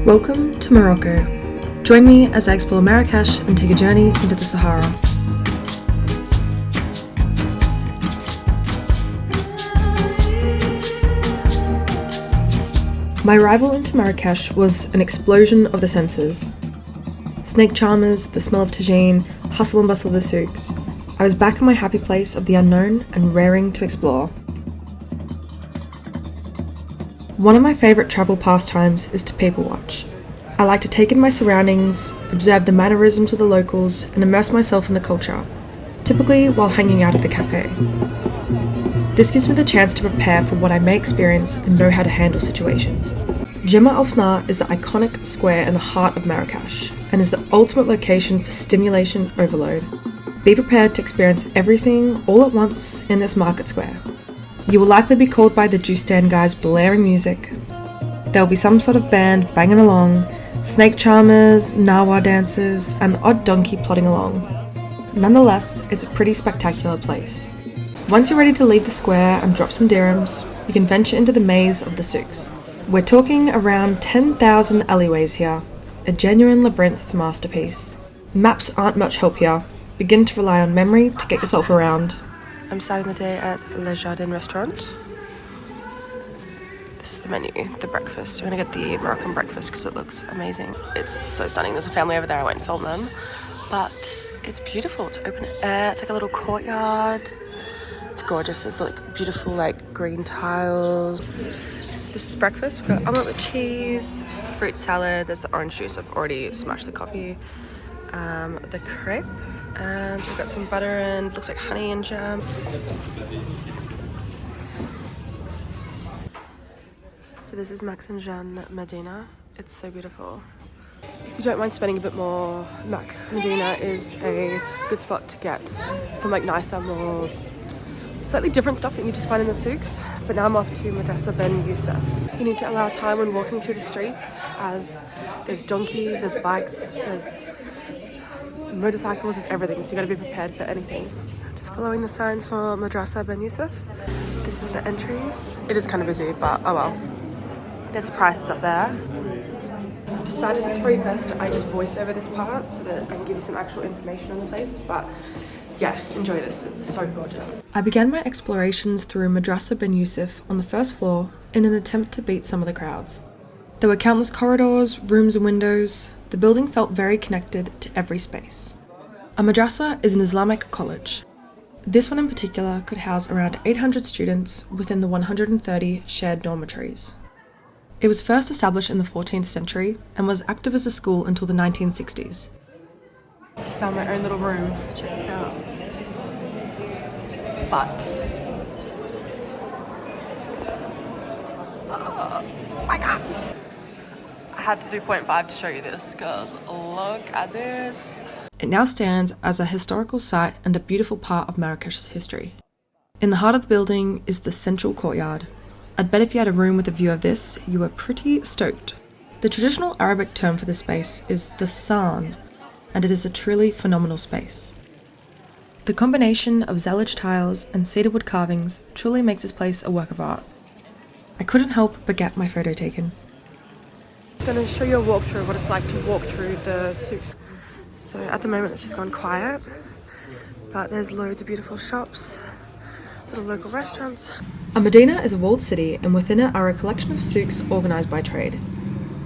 Welcome to Morocco. Join me as I explore Marrakech and take a journey into the Sahara. My arrival into Marrakech was an explosion of the senses. Snake charmers, the smell of tajine, hustle and bustle of the souks. I was back in my happy place of the unknown and raring to explore. One of my favourite travel pastimes is to people watch. I like to take in my surroundings, observe the mannerisms of the locals, and immerse myself in the culture, typically while hanging out at a cafe. This gives me the chance to prepare for what I may experience and know how to handle situations. Jemaa El-Fnaa is the iconic square in the heart of Marrakech and is the ultimate location for stimulation overload. Be prepared to experience everything all at once in this market square. You will likely be called by the juice stand guys blaring music. There will be some sort of band banging along, snake charmers, Nawa dancers, and the odd donkey plodding along. Nonetheless, it's a pretty spectacular place. Once you're ready to leave the square and drop some dirhams, you can venture into the maze of the souks. We're talking around 10,000 alleyways here, a genuine labyrinth masterpiece. Maps aren't much help here. Begin to rely on memory to get yourself around. I'm starting the day at Le Jardin restaurant. This is the menu, the breakfast. We're gonna get the Moroccan breakfast because it looks amazing. It's so stunning. There's a family over there, I won't film them. But it's beautiful. It's open air, it's like a little courtyard. It's gorgeous. There's like beautiful like green tiles. So this is breakfast. We've got omelette with cheese, fruit salad, there's the orange juice. I've already smashed the coffee. The crepe. And we've got some butter and looks like honey and jam. So this is Max and Jean Medina. It's so beautiful. If you don't mind spending a bit more, Max Medina is a good spot to get some like nicer, more slightly different stuff that you just find in the souks. But now I'm off to Madrasa Ben Youssef. You need to allow time when walking through the streets, as there's donkeys, there's bikes, there's motorcycles, there's everything, so you got to be prepared for anything. Just following the signs for Madrasa Ben Youssef. This is the entry. It is kind of busy, but oh well. There's the prices up there. I've decided it's probably best I just voice over this part so that I can give you some actual information on the place, but yeah, enjoy this. It's so gorgeous. I began my explorations through Madrasa Ben Youssef on the first floor in an attempt to beat some of the crowds. There were countless corridors, rooms and windows. The building felt very connected to every space. A madrasa is an Islamic college. This one in particular could house around 800 students within the 130 shared dormitories. It was first established in the 14th century and was active as a school until the 1960s. I found my own little room. Check this out. But oh my god! I had to do 0.5 to show you this, because look at this. It now stands as a historical site and a beautiful part of Marrakech's history. In the heart of the building is the central courtyard. I'd bet if you had a room with a view of this, you were pretty stoked. The traditional Arabic term for this space is the san, and it is a truly phenomenal space. The combination of zealage tiles and cedarwood carvings truly makes this place a work of art. I couldn't help but get my photo taken. I'm going to show you a walkthrough of what it's like to walk through the souks. So at the moment it's just gone quiet, but there's loads of beautiful shops, little local restaurants. A Medina is a walled city, and within it are a collection of souks organised by trade.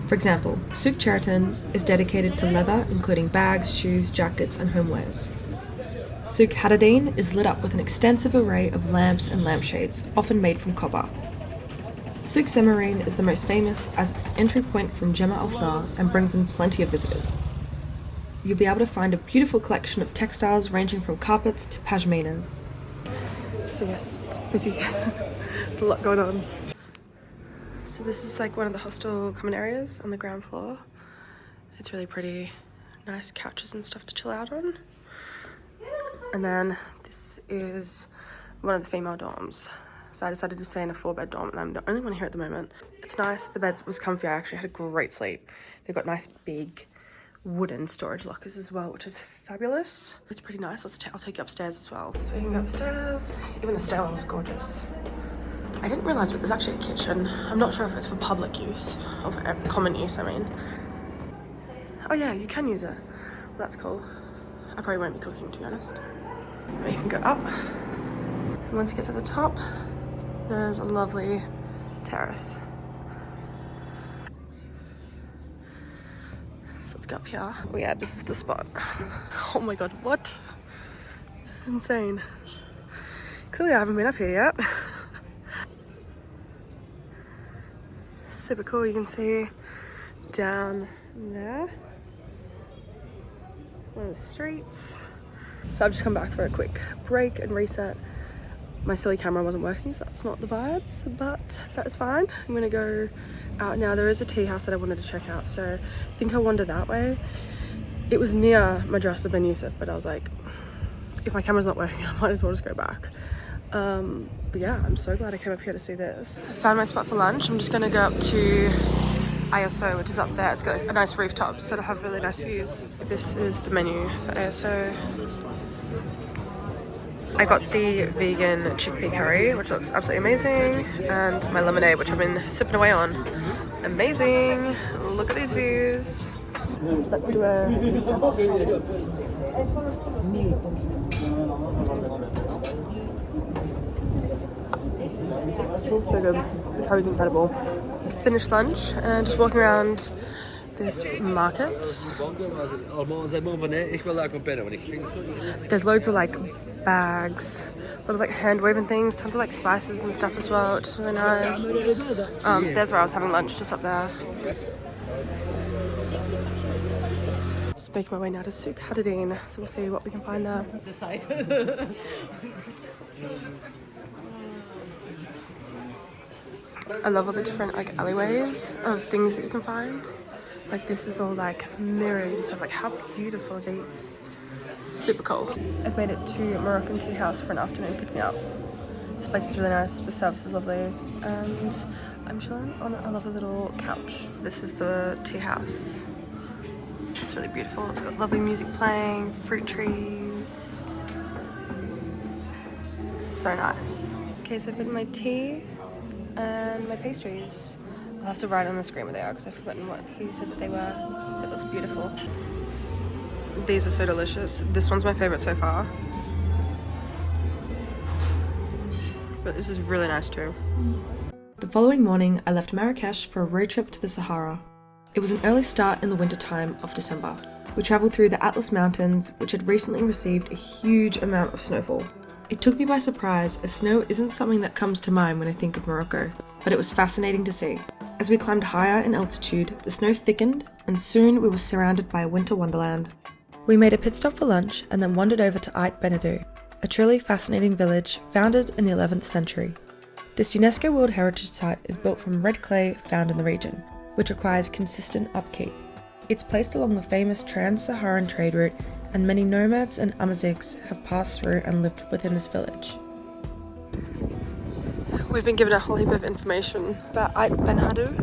For example, Souk Cheraton is dedicated to leather, including bags, shoes, jackets and homewares. Souk Haddou is lit up with an extensive array of lamps and lampshades, often made from copper. Souk Zemarine is the most famous as it's the entry point from Jemaa El-Fnaa and brings in plenty of visitors. You'll be able to find a beautiful collection of textiles ranging from carpets to pashminas. So yes, it's busy. There's a lot going on. So this is like one of the hostel common areas on the ground floor. It's really pretty, nice couches and stuff to chill out on. And then this is one of the female dorms. So I decided to stay in a 4-bed dorm, and I'm the only one here at the moment. It's nice, the bed was comfy, I actually had a great sleep. They've got nice big wooden storage lockers as well, which is fabulous. It's pretty nice. I'll take you upstairs as well. So you can go upstairs. Even the stairwell is gorgeous. I didn't realise, but there's actually a kitchen. I'm not sure if it's for public use, or for common use, I mean. Oh yeah, you can use it. Well, that's cool. I probably won't be cooking, to be honest. But you can go up. And once you get to the top, there's a lovely terrace. So let's go up here. Oh yeah, this is the spot. Oh my god, what? This is insane. Clearly I haven't been up here yet. Super cool, you can see down there one of the streets. So I've just come back for a quick break and reset. My silly camera wasn't working, so that's not the vibes, but that's fine. I'm gonna go out now. There is a tea house that I wanted to check out, so I think I'll wander that way. It was near Madrasa Ben Yusuf, but I was like, if my camera's not working, I might as well just go back. But yeah, I'm so glad I came up here to see this. I found my spot for lunch. I'm just gonna go up to ASO, which is up there. It's got a nice rooftop, so it'll have really nice views. This is the menu for ASO. I got the vegan chickpea curry, which looks absolutely amazing, and my lemonade, which I've been sipping away on. Amazing! Look at these views. Let's do a taste test. So good. The curry's incredible. Finished lunch and just walking around this market. There's loads of like bags, a lot of like hand woven things, tons of like spices and stuff as well, which is really nice. There's where I was having lunch, just up there. Just making my way now to Souk Haddou, so we'll see what we can find there. I love all the different like alleyways of things that you can find. Like this is all like mirrors and stuff. Like how beautiful are these? Super cool. I've made it to Moroccan tea house for an afternoon pick me up. This place is really nice. The service is lovely, and I'm chilling on a lovely little couch. This is the tea house. It's really beautiful. It's got lovely music playing, fruit trees. It's so nice. Okay, so I've got my tea and my pastries. I'll have to write on the screen what they are because I've forgotten what he said that they were. It looks beautiful. These are so delicious. This one's my favorite so far. But this is really nice too. The following morning, I left Marrakech for a road trip to the Sahara. It was an early start in the winter time of December. We travelled through the Atlas Mountains, which had recently received a huge amount of snowfall. It took me by surprise, as snow isn't something that comes to mind when I think of Morocco, but it was fascinating to see. As we climbed higher in altitude, the snow thickened, and soon we were surrounded by a winter wonderland. We made a pit stop for lunch and then wandered over to Ait Ben Haddou, a truly fascinating village founded in the 11th century. This UNESCO World Heritage Site is built from red clay found in the region, which requires consistent upkeep. It's placed along the famous Trans-Saharan trade route, and many nomads and Amazighs have passed through and lived within this village. We've been given a whole heap of information about Ait Ben Haddou.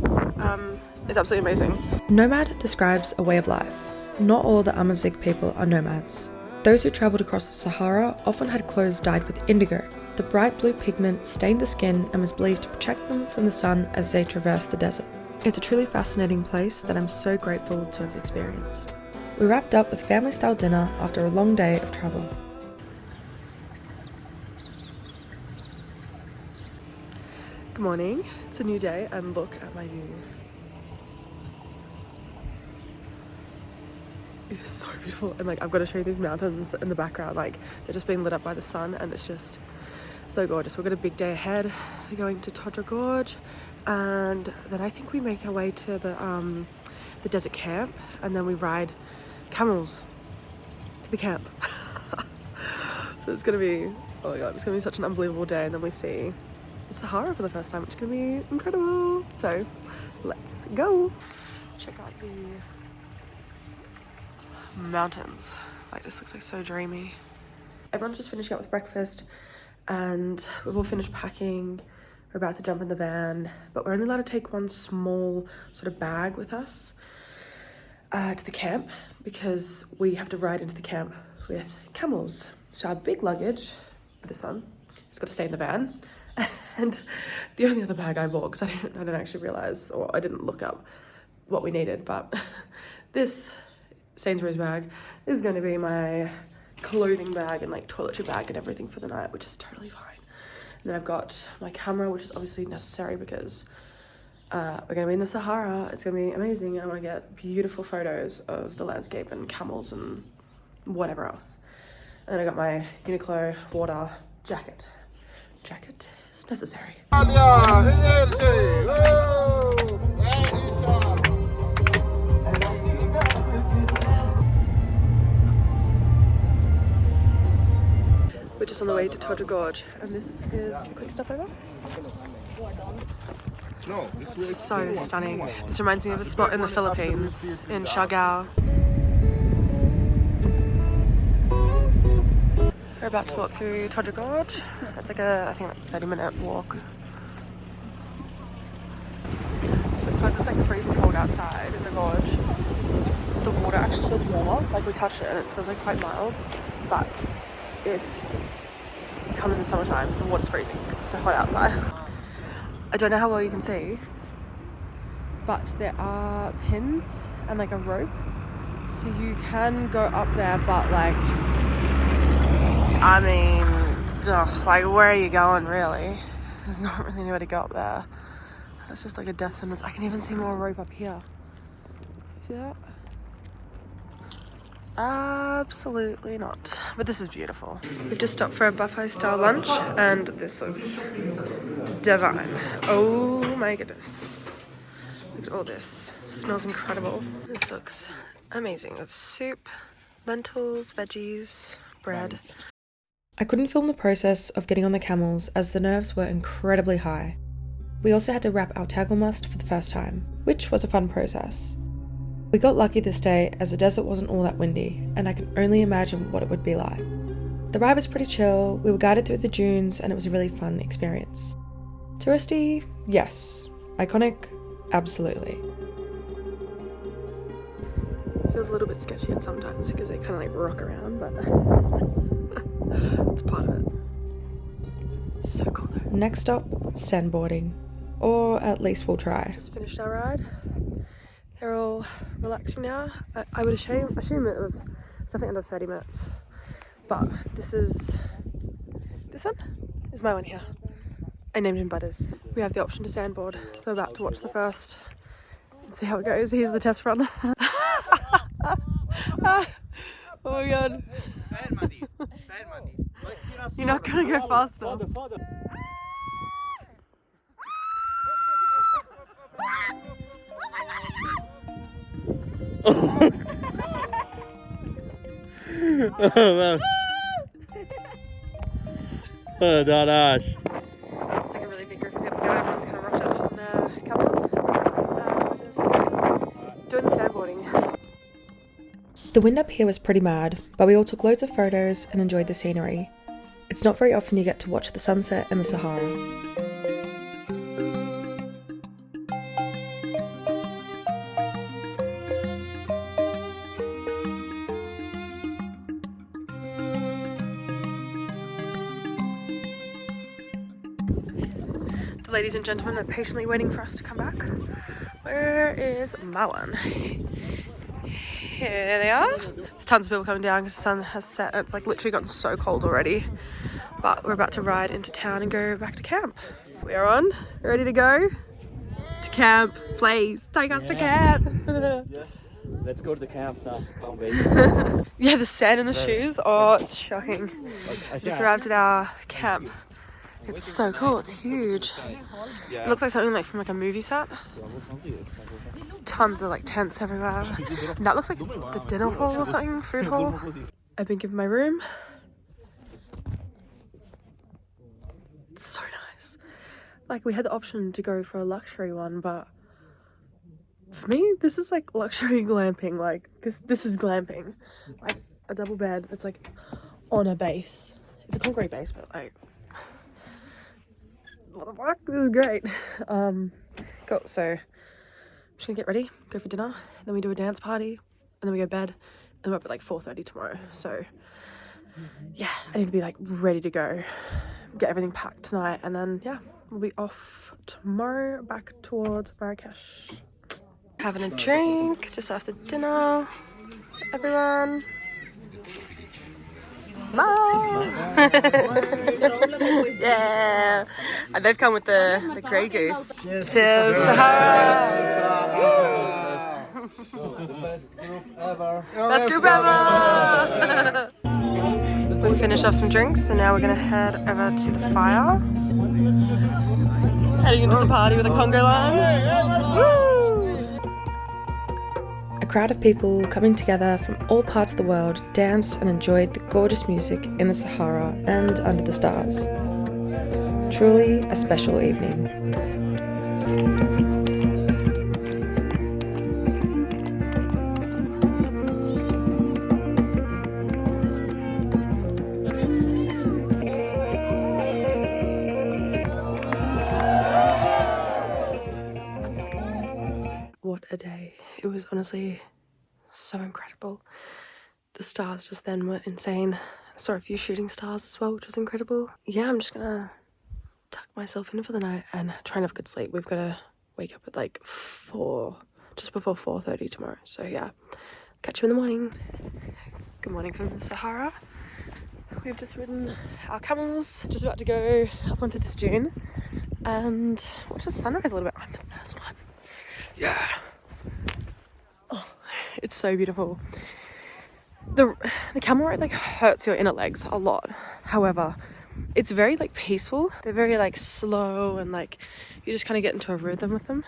It's absolutely amazing. Nomad describes a way of life. Not all the Amazigh people are nomads. Those who travelled across the Sahara often had clothes dyed with indigo. The bright blue pigment stained the skin and was believed to protect them from the sun as they traversed the desert. It's a truly fascinating place that I'm so grateful to have experienced. We wrapped up with family-style dinner after a long day of travel. Good morning, it's a new day and look at my view. It is so beautiful, and like I've got to show you these mountains in the background. Like they're just being lit up by the sun, and it's just so gorgeous. We've got a big day ahead. We're going to Todra Gorge, and then I think we make our way to the desert camp, and then we ride camels to the camp. So it's gonna be, oh my god, it's gonna be such an unbelievable day, and then we see the Sahara for the first time, which is gonna be incredible. So let's go. Check out the mountains. Like this looks like so dreamy. Everyone's just finishing up with breakfast and we've all finished packing. We're about to jump in the van, but we're only allowed to take one small sort of bag with us to the camp because we have to ride into the camp with camels. So our big luggage, this one, has got to stay in the van. And the only other bag I bought, because I didn't actually realise, or I didn't look up what we needed, but this Sainsbury's bag is going to be my clothing bag and like toiletry bag and everything for the night, which is totally fine. And then I've got my camera, which is obviously necessary because we're going to be in the Sahara. It's going to be amazing. I want to get beautiful photos of the landscape and camels and whatever else. And then I got my Uniqlo water jacket. Jacket is necessary. We're just on the way to Todra Gorge, and this is a quick stopover. It's so stunning. This reminds me of a spot in the Philippines, in Siargao. We're about to walk through Todra Gorge. It's like I think like 30-minute walk. So because it's like freezing cold outside in the gorge, the water actually feels warmer. Like we touched it and it feels like quite mild. But if you come in the summertime, the water's freezing because it's so hot outside. I don't know how well you can see, but there are pins and like a rope. So you can go up there, but like, I mean, like where are you going really? There's not really anywhere to go up there. It's just like a death sentence. I can even see more rope up here. See that? Absolutely not. But this is beautiful. We've just stopped for a buffet style lunch and this looks divine. Oh my goodness. Look at all this. It smells incredible. This looks amazing. It's soup, lentils, veggies, bread. I couldn't film the process of getting on the camels as the nerves were incredibly high. We also had to wrap our tackle mast for the first time, which was a fun process. We got lucky this day as the desert wasn't all that windy, and I can only imagine what it would be like. The ride was pretty chill, we were guided through the dunes, and it was a really fun experience. Touristy? Yes. Iconic? Absolutely. Feels a little bit sketchy at sometimes because they kind of like rock around, but it's part of it. So cool though. Next stop, sandboarding. Or at least we'll try. Just finished our ride. They're all relaxing now. I would assume that it was something under 30 minutes. But this one is my one here. I named him Butters. We have the option to sandboard, so we're about to watch the first and see how it goes. Here's the test run. Oh my god. You're not gonna go faster. Oh man. Oh Dadash. It's like a really big group of people now. Everyone's kind of rocked up on their camels. We're just doing the sandboarding. The wind up here was pretty mad, but we all took loads of photos and enjoyed the scenery. It's not very often you get to watch the sunset in the Sahara. Ladies and gentlemen are patiently waiting for us to come back. Where is my one? Here they are. There's tons of people coming down because the sun has set. It's like literally gotten so cold already. But we're about to ride into town and go back to camp. We're on, ready to go? To camp, please. Take us to camp. Let's go to the camp now. Yeah, the sand in the shoes. Oh, it's shocking. Just arrived at our camp. It's so cool, it's huge. It looks like something like from like a movie set. There's tons of like tents everywhere. And that looks like the dinner hall or something, food hall. I've been given my room. It's so nice. Like we had the option to go for a luxury one, but for me, this is like luxury glamping. Like this is glamping. Like a double bed that's like on a base. It's a concrete base, but like, what the fuck? This is great. Cool. So I'm just gonna get ready, go for dinner, and then we do a dance party, and then we go to bed, and we're up at like 4:30 tomorrow. So yeah, I need to be like ready to go, get everything packed tonight, and then yeah, we'll be off tomorrow back towards Marrakech. Having a drink just after dinner. Everyone. Smile! Yeah! And they've come with the grey goose. Cheers, Sahara! The best group ever. Best group ever! We finished off some drinks and now we're gonna head over to the fire. Heading into the party with a Congo line. Woo! A crowd of people coming together from all parts of the world danced and enjoyed the gorgeous music in the Sahara and under the stars. Truly a special evening. What a day. It was honestly so incredible. The stars just then were insane. I saw a few shooting stars as well, which was incredible. Yeah, I'm just gonna tuck myself in for the night and try and have a good sleep. We've got to wake up at like 4, just before 4:30 tomorrow. So yeah, catch you in the morning. Good morning from the Sahara. We've just ridden our camels, just about to go up onto this dune and watch the sunrise a little bit. I'm the first one. Yeah. Oh, it's so beautiful. The camel ride like hurts your inner legs a lot. However, it's very like peaceful. They're very like slow and like you just kind of get into a rhythm with them.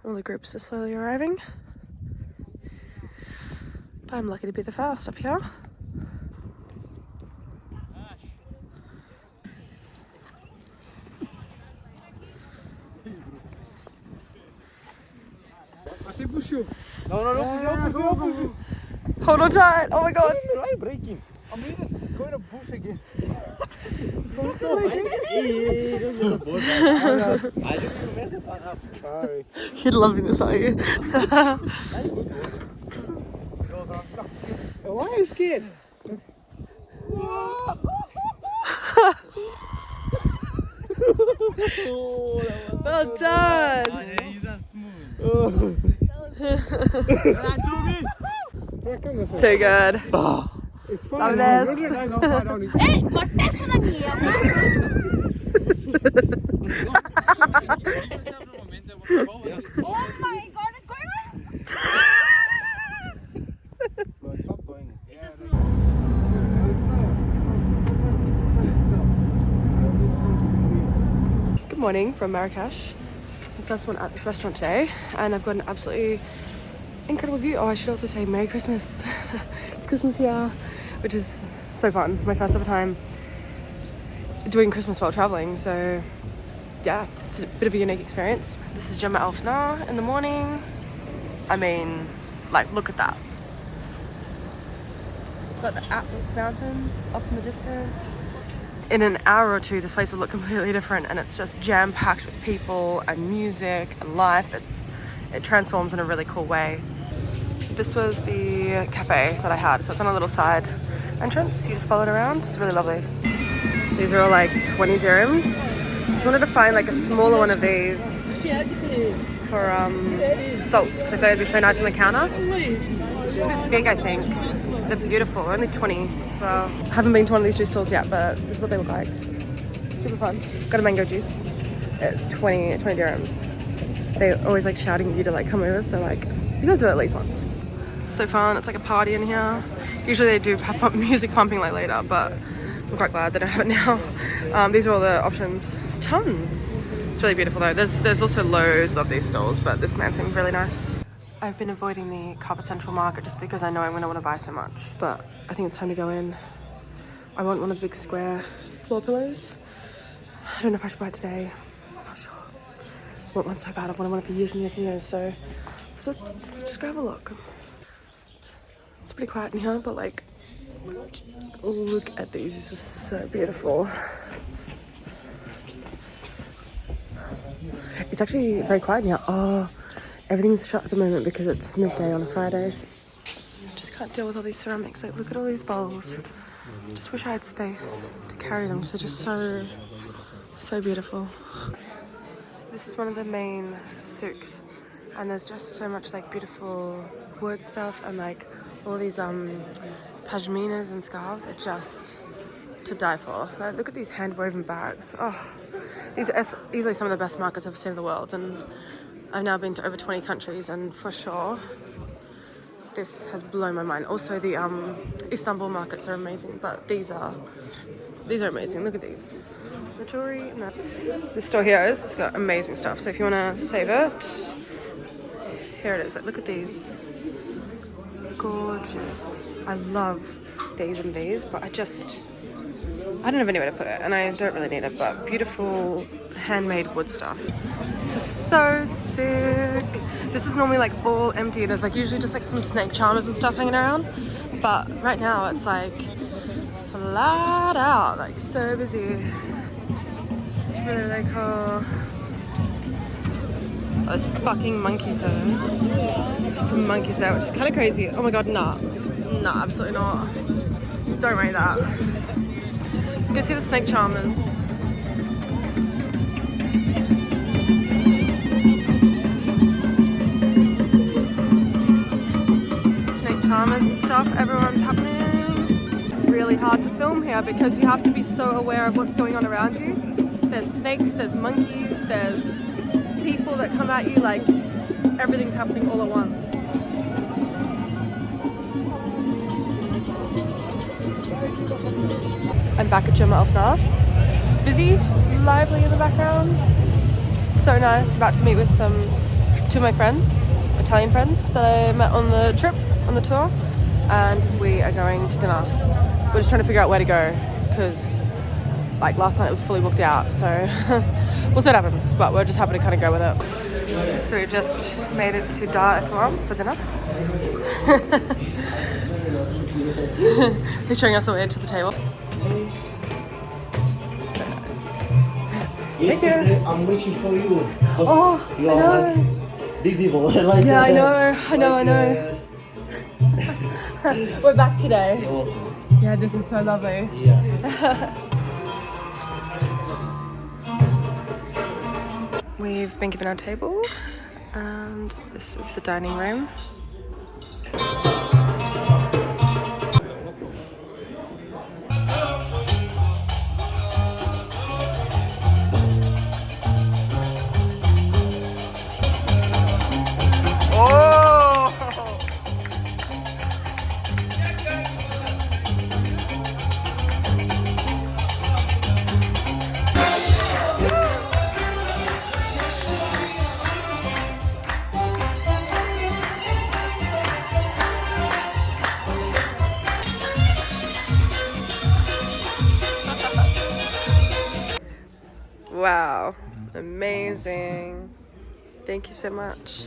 All the groups are slowly arriving. But I'm lucky to be the first up here. No. Hold on tight. Oh my god. I'm breaking. I'm going to push again. I didn't even mess it up. Sorry. You're loving this, are you? Why are you scared? Well done. Too good. It's Love fine. this. Hey, what is Oh my god, it's going on! No, it's not going. Good morning from Marrakech. The first one at this restaurant today, and I've got an absolutely incredible view. Oh, I should also say Merry Christmas. It's Christmas here, which is so fun. My first ever time doing Christmas while traveling, so yeah, it's a bit of a unique experience. This is Jemaa El-Fnaa in the morning. I mean, like, look at that. Got the Atlas Mountains off in the distance. In an hour or two, this place will look completely different, and it's just jam-packed with people and music and life. It transforms in a really cool way. This was the cafe that I had, so it's on a little side entrance. You just follow it around. It's really lovely. These are all like 20 dirhams. Just wanted to find like a smaller one of these for souks, because I thought it'd be so nice on the counter. It's just a bit big, I think. They're beautiful. They're only 20 as well. Haven't been to one of these juice stalls yet, but this is what they look like. Super fun. Got a mango juice. It's 20 dirhams. They're always like shouting at you to like come over, so like you gotta do it at least once. So fun. It's like a party in here. Usually they do pop-up music pumping like later, but I'm quite glad they don't have it now. These are all the options. There's tons. It's really beautiful though. There's also loads of these stalls, but this man seemed really nice. I've been avoiding the Carpet Central Market just because I know I'm going to want to buy so much. But I think it's time to go in. I want one of the big square floor pillows. I don't know if I should buy it today. I'm not sure. I want one so bad. I've wanted one for years and years and years. So let's just go have a look. It's pretty quiet in here, but like, look at these. This is so beautiful. It's actually very quiet in here. Oh. Everything's shut at the moment because it's midday on a Friday. Just can't deal with all these ceramics. Like, look at all these bowls. Just wish I had space to carry them because they're just So beautiful. So this is one of the main souks, and there's just so much like beautiful wood stuff and like all these pashminas and scarves are just to die for. Like, look at these hand woven bags. Oh, these are easily some of the best markets I've seen in the world, and I've now been to over 20 countries, and for sure this has blown my mind. Also the Istanbul markets are amazing, but these are amazing. Look at these. The jewelry and that. This store here has got amazing stuff. So if you want to save it, here it is. Like, look at these. Gorgeous. I love these and these, but I don't have anywhere to put it, and I don't really need it, but beautiful handmade wood stuff. This is so sick. This is normally like all empty. There's like usually just like some snake charmers and stuff hanging around, but right now it's like flat out, like so busy. It's really cool. Oh, there's fucking monkeys though. There's some monkeys there, which is kind of crazy. Oh my god, nah, absolutely not. Don't rate that. Let's go see the snake charmers. Snake charmers and stuff, everyone's happening. Really hard to film here because you have to be so aware of what's going on around you. There's snakes, there's monkeys, there's people that come at you, like everything's happening all at once. I'm back at Jemaa El-Fnaa. It's busy, it's lively in the background. So nice. I'm about to meet with two of my friends, Italian friends that I met on the trip, on the tour, and we are going to dinner. We're just trying to figure out where to go because like last night it was fully booked out, so we'll see what happens, but we're just happy to kind of go with it. So we just made it to Dar es Salaam for dinner. He's showing us the way to the table. So nice. Yesterday I'm waiting for you. Oh, you are like visible. Like yeah, I know. We're back today. You're welcome. Yeah, this is so lovely. Yeah. We've been given our table, and this is the dining room. Wow, amazing. Thank you so much.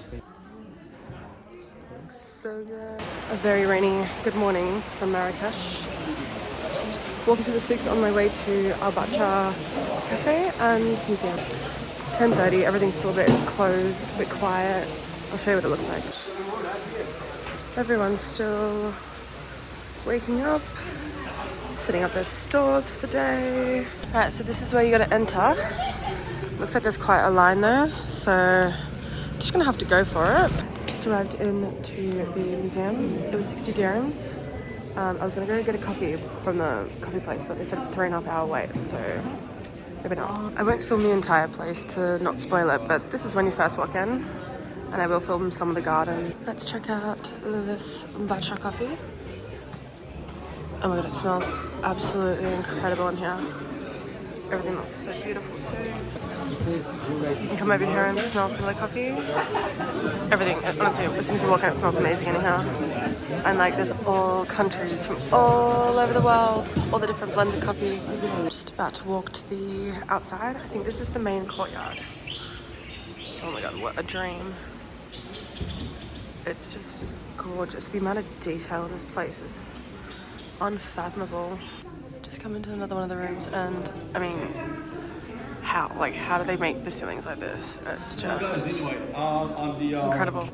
Looks so good. A very rainy good morning from Marrakech. Just walking through the souks on my way to Al Bacha Cafe and Museum. It's 10:30, everything's still a bit closed, a bit quiet. I'll show you what it looks like. Everyone's still waking up, setting up their stores for the day. Alright, so this is where you gotta enter. Looks like there's quite a line there, so I'm just gonna have to go for it. Just arrived into the museum. It was 60 dirhams. I was gonna go get a coffee from the coffee place, but they said it's a 3.5 hour wait, so maybe not. I won't film the entire place to not spoil it, but this is when you first walk in, and I will film some of the garden. Let's check out this Bacha coffee. Oh my god, it smells absolutely incredible in here. Everything looks so beautiful too. You can come over here and smell some of the coffee. Everything, honestly, as soon as you walk in, it smells amazing in here. And like there's all countries from all over the world, all the different blends of coffee. I'm just about to walk to the outside. I think this is the main courtyard. Oh my god, what a dream. It's just gorgeous. The amount of detail in this place is unfathomable. Just come into another one of the rooms, and I mean, how do they make the ceilings like this? It's just incredible.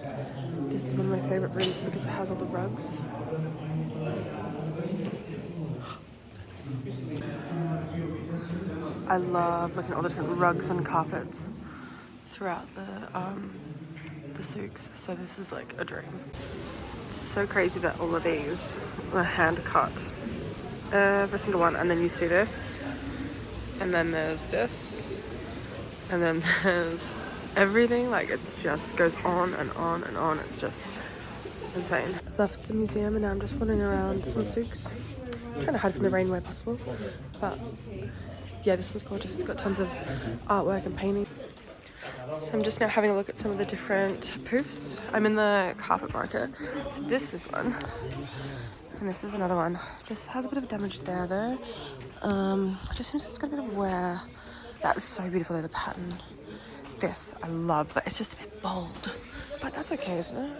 This is one of my favorite rooms because it has all the rugs. I love looking at all the different rugs and carpets throughout the souks. So this is like a dream. It's so crazy that all of these are hand cut, every single one. And then you see this, and then there's this, and then there's everything. Like it's just goes on and on and on. It's just insane. Left the museum and now I'm just wandering around some souks. I'm trying to hide from the rain where possible, but yeah, this one's gorgeous. It's got tons of artwork and painting. So I'm just now having a look at some of the different poofs. I'm in the carpet market. So this is one, and this is another one. Just has a bit of damage there though. Just seems it's got a bit of wear. That's so beautiful though, the pattern. This I love, but it's just a bit bold. But that's okay, isn't it?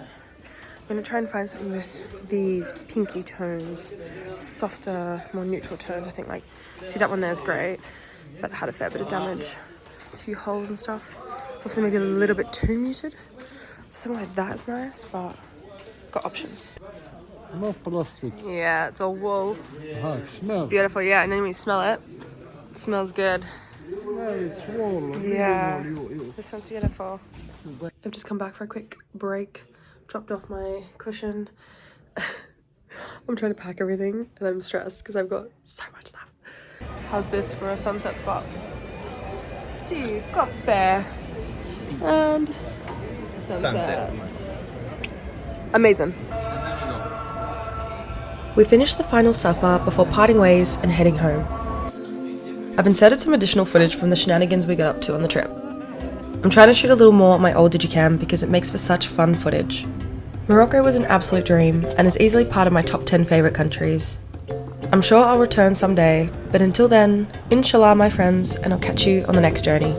I'm gonna try and find something with these pinky tones, softer, more neutral tones. I think like, see that one there is great, but had a fair bit of damage, a few holes and stuff. It's also maybe a little bit too muted. Something like that is nice, but got options. No plastic. Yeah, it's all wool. Smell. Beautiful, yeah. And then when you smell it, it smells good. It's warm. Yeah, this one's beautiful. I've just come back for a quick break. Dropped off my cushion. I'm trying to pack everything and I'm stressed because I've got so much stuff. How's this for a sunset spot? Du Coppe and sunset. Amazing. We finished the final supper before parting ways and heading home. I've inserted some additional footage from the shenanigans we got up to on the trip. I'm trying to shoot a little more on my old Digicam because it makes for such fun footage. Morocco was an absolute dream and is easily part of my top 10 favourite countries. I'm sure I'll return someday, but until then, inshallah my friends, and I'll catch you on the next journey.